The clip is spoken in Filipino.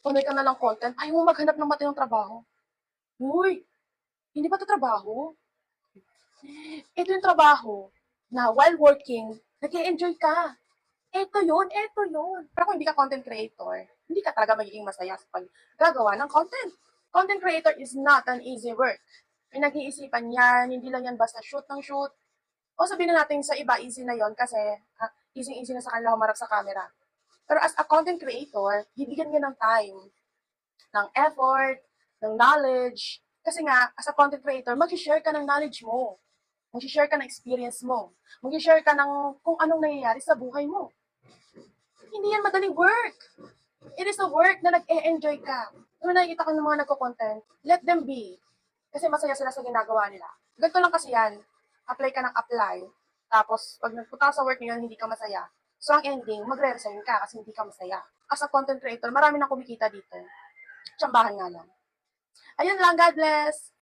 Panay ka na lang content, ayaw mo maghanap ng matinong trabaho. Uy, hindi ba 'to trabaho? Ito yung trabaho na while working, nag-e-enjoy ka. Eto yun. Pero kung hindi ka content creator, hindi ka talaga magiging masaya sa paggagawa ng content. Content creator is not an easy work. Pinag-iisipan yan, hindi lang yan basta shoot ng shoot. O sabihin na natin sa iba, easy na yon kasi easy-easy na sa kanila humarap sa camera. Pero as a content creator, bibigyan ka ng time, ng effort, ng knowledge. Kasi nga, as a content creator, mag-share ka ng knowledge mo. Mag-share ka ng experience mo. Mag-share ka ng kung anong nangyayari sa buhay mo. Hindi yan madaling work. It is a work na nag-e-enjoy ka. Kung nakikita ko ng mga nagko-content, let them be. Kasi masaya sila sa ginagawa nila. Ganito lang kasi yan. Apply ka ng apply. Tapos, pag nagpunta ka sa work ngayon, hindi ka masaya. So, ang ending, magre-resign ka kasi hindi ka masaya. As a content creator, marami nang kumikita dito. Tsambahan nga lang. Ayun lang, God bless!